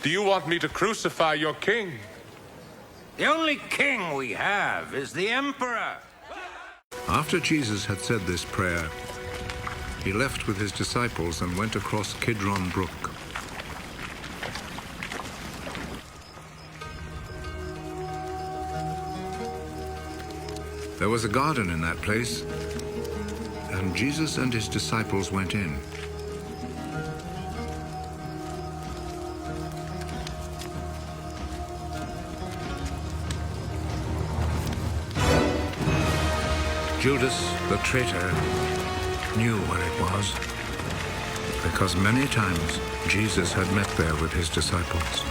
Do you want me to crucify your king? The only king we have is the emperor. After Jesus had said this prayer, he left with his disciples and went across Kidron Brook. There was a garden in that place, and Jesus and his disciples went in. Judas, the traitor, knew where it was, because many times Jesus had met there with his disciples.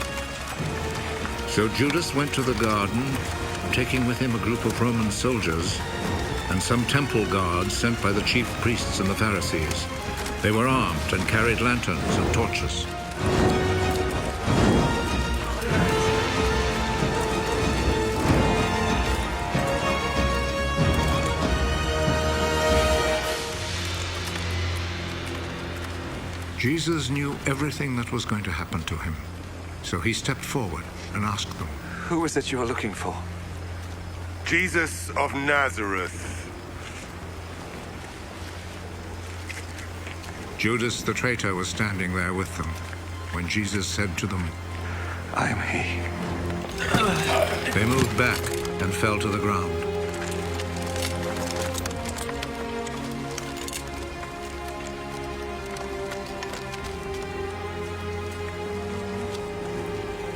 So Judas went to the garden, taking with him a group of Roman soldiers and some temple guards sent by the chief priests and the Pharisees. They were armed and carried lanterns and torches. Jesus knew everything that was going to happen to him, so he stepped forward and asked them, "Who is it you are looking for?" Jesus of Nazareth. Judas the traitor was standing there with them when Jesus said to them, "I am he." They moved back and fell to the ground.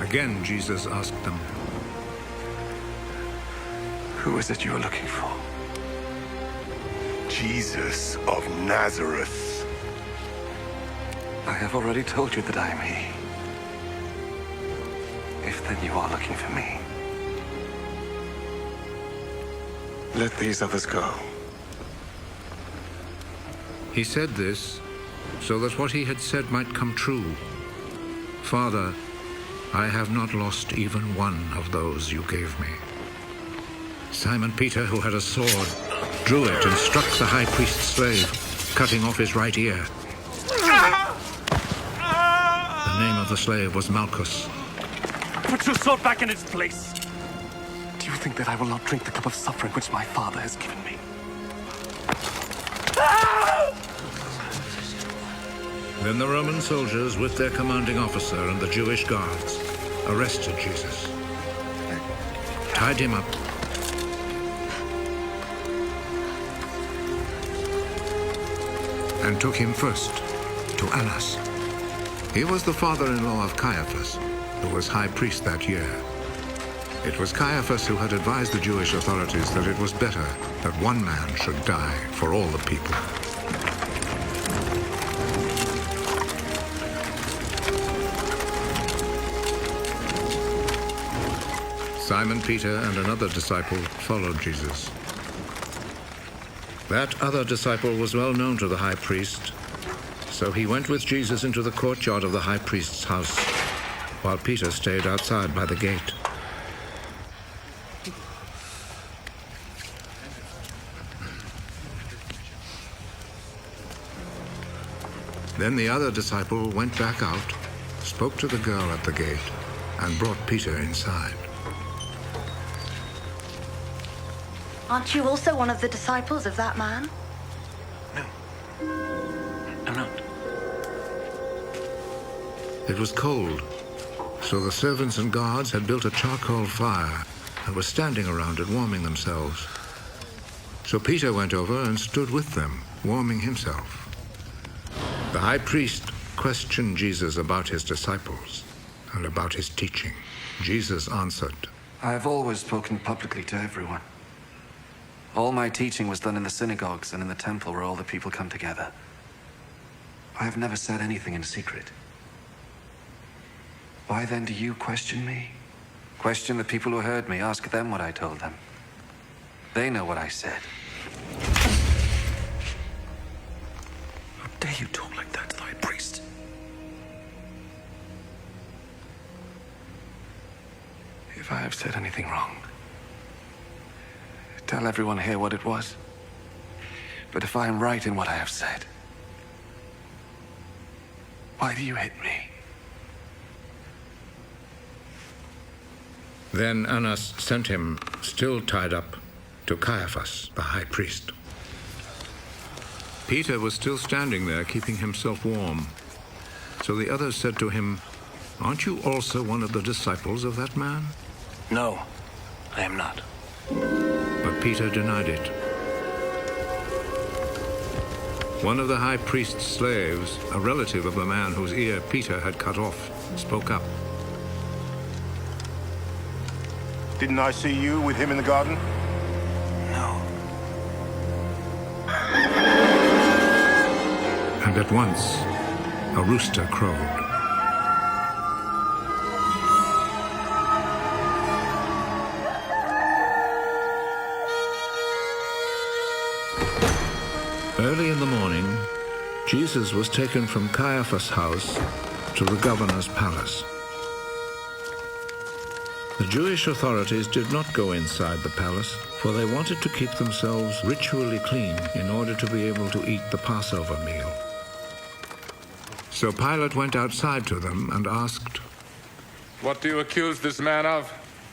Again, Jesus asked them, "Who is it you are looking for?" Jesus of Nazareth. I have already told you that I am he. If then you are looking for me, let these others go. He said this so that what he had said might come true. "Father, I have not lost even one of those you gave me." Simon Peter, who had a sword, drew it and struck the high priest's slave, cutting off his right ear. The name of the slave was Malchus. Put your sword back in its place. Do you think that I will not drink the cup of suffering which my father has given me? Then the Roman soldiers, with their commanding officer and the Jewish guards, arrested Jesus, tied him up, and took him first to Annas. He was the father-in-law of Caiaphas, who was high priest that year. It was Caiaphas who had advised the Jewish authorities that it was better that one man should die for all the people. Simon Peter and another disciple followed Jesus. That other disciple was well known to the high priest, so he went with Jesus into the courtyard of the high priest's house, while Peter stayed outside by the gate. Then the other disciple went back out, spoke to the girl at the gate, and brought Peter inside. Aren't you also one of the disciples of that man? No, I'm not. It was cold, so the servants and guards had built a charcoal fire and were standing around it, warming themselves. So Peter went over and stood with them, warming himself. The high priest questioned Jesus about his disciples and about his teaching. Jesus answered, I have always spoken publicly to everyone. All my teaching was done in the synagogues and in the temple where all the people come together. I have never said anything in secret. Why then do you question me? Question the people who heard me. Ask them what I told them. They know what I said. How dare you talk like that to the high priest? If I have said anything wrong, tell everyone here what it was. But if I am right in what I have said, why do you hit me? Then Annas sent him, still tied up, to Caiaphas, the high priest. Peter was still standing there, keeping himself warm. So the others said to him, "Aren't you also one of the disciples of that man?" No, I am not. But Peter denied it. One of the high priest's slaves, a relative of the man whose ear Peter had cut off, spoke up. Didn't I see you with him in the garden? No. And at once, a rooster crowed. Early in the morning, Jesus was taken from Caiaphas' house to the governor's palace. The Jewish authorities did not go inside the palace, for they wanted to keep themselves ritually clean in order to be able to eat the Passover meal. So Pilate went outside to them and asked, What do you accuse this man of?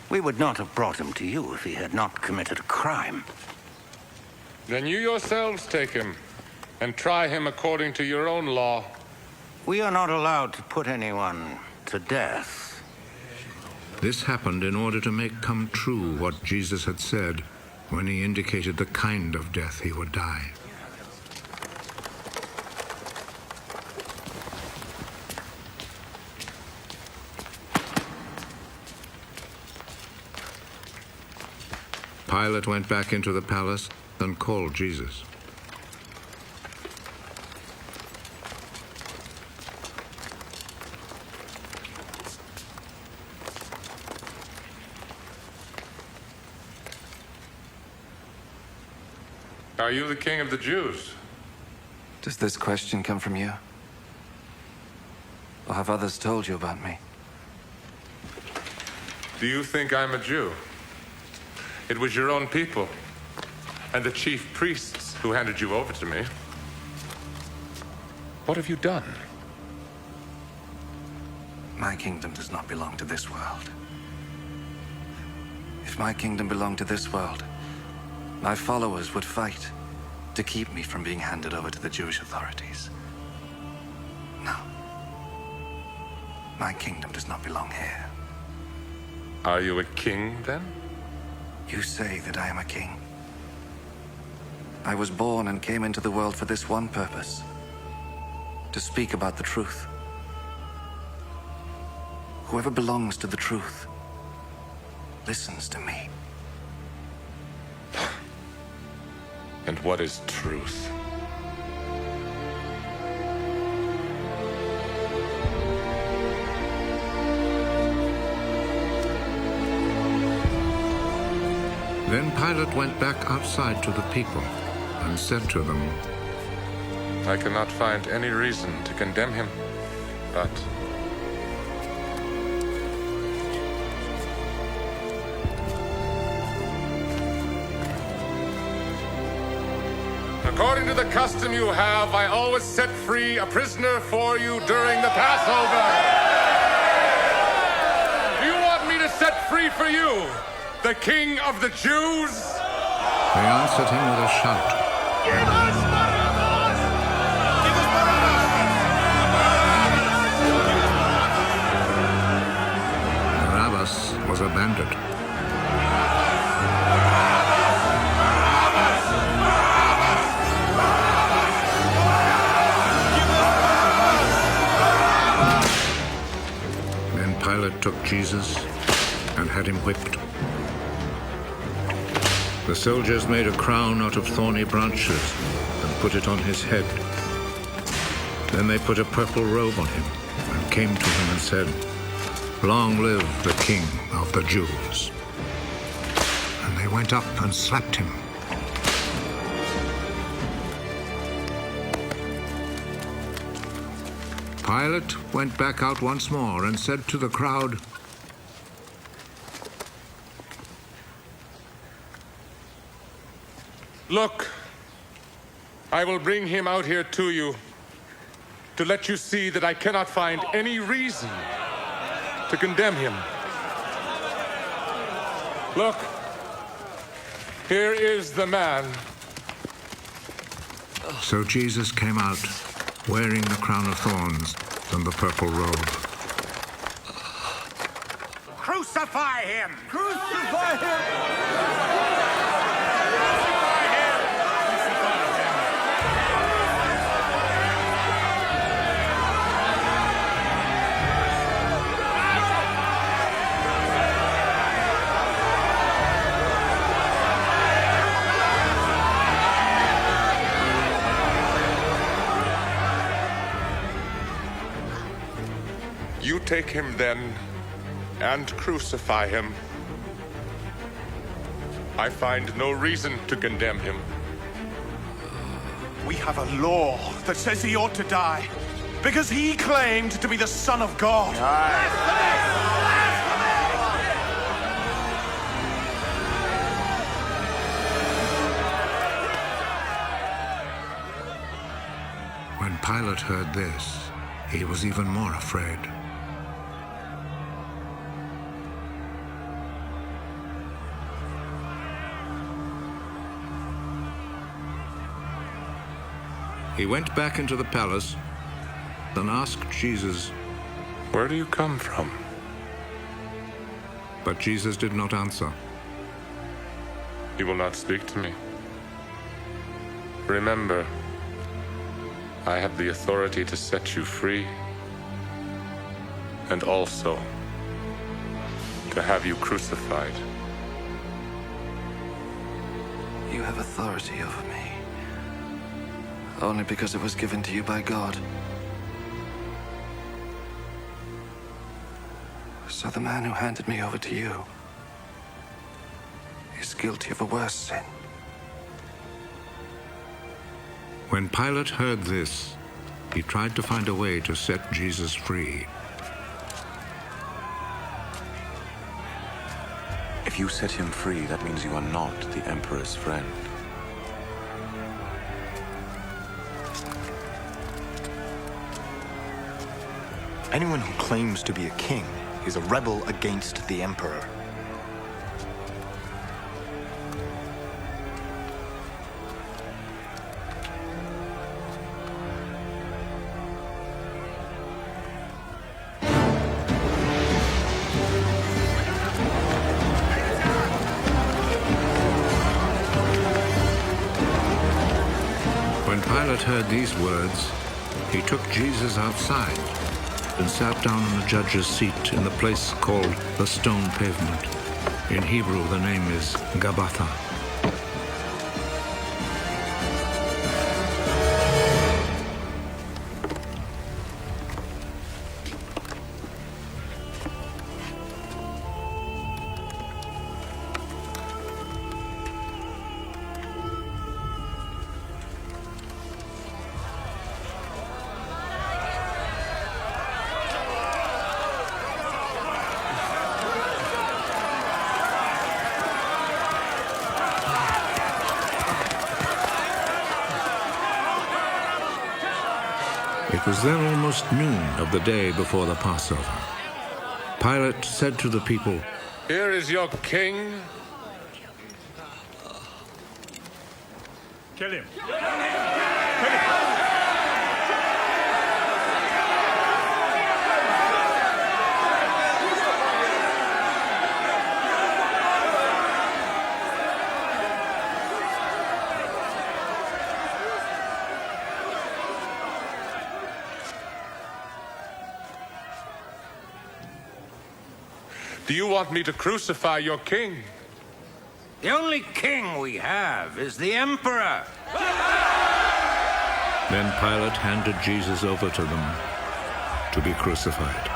We would not have brought him to you if he had not committed a crime. Then you yourselves take him and try him according to your own law. We are not allowed to put anyone to death. This happened in order to make come true what Jesus had said when he indicated the kind of death he would die. Pilate went back into the palace and called Jesus. Are you the king of the Jews? Does this question come from you? Or have others told you about me? Do you think I'm a Jew? It was your own people and the chief priests who handed you over to me. What have you done? My kingdom does not belong to this world. If my kingdom belonged to this world, my followers would fight to keep me from being handed over to the Jewish authorities. No. My kingdom does not belong here. Are you a king, then? You say that I am a king. I was born and came into the world for this one purpose: to speak about the truth. Whoever belongs to the truth listens to me. And what is truth? Then Pilate went back outside to the people and said to them, I cannot find any reason to condemn him, but according to the custom you have, I always set free a prisoner for you during the Passover. Do you want me to set free for you the King of the Jews? They answered him with a shout. Give us Barabbas! Give us Barabbas! Barabbas was a bandit. Then Pilate took Jesus and had him whipped. The soldiers made a crown out of thorny branches and put it on his head. Then they put a purple robe on him and came to him and said, Long live the King of the Jews. And they went up and slapped him. Pilate went back out once more and said to the crowd, Look, I will bring him out here to you to let you see that I cannot find any reason to condemn him. Look, here is the man. So Jesus came out, wearing the crown of thorns and the purple robe. Crucify him! Crucify him! You take him then and crucify him. I find no reason to condemn him. We have a law that says he ought to die because he claimed to be the Son of God. When Pilate heard this, he was even more afraid. He went back into the palace and asked Jesus, Where do you come from? but Jesus did not answer. You will not speak to me. Remember, I have the authority to set you free and also to have you crucified. You have authority over me. Only because it was given to you by God. So the man who handed me over to you is guilty of a worse sin. When Pilate heard this, he tried to find a way to set Jesus free. If you set him free, that means you are not the Emperor's friend. Anyone who claims to be a king is a rebel against the Emperor. When Pilate heard these words, he took Jesus outside and sat down on the judge's seat in the place called the Stone Pavement. In Hebrew, the name is Gabbatha. It was then almost noon of the day before the Passover. Pilate said to the people, Here is your king. Kill him. Do you want me to crucify your king? The only king we have is the Emperor. Then Pilate handed Jesus over to them to be crucified.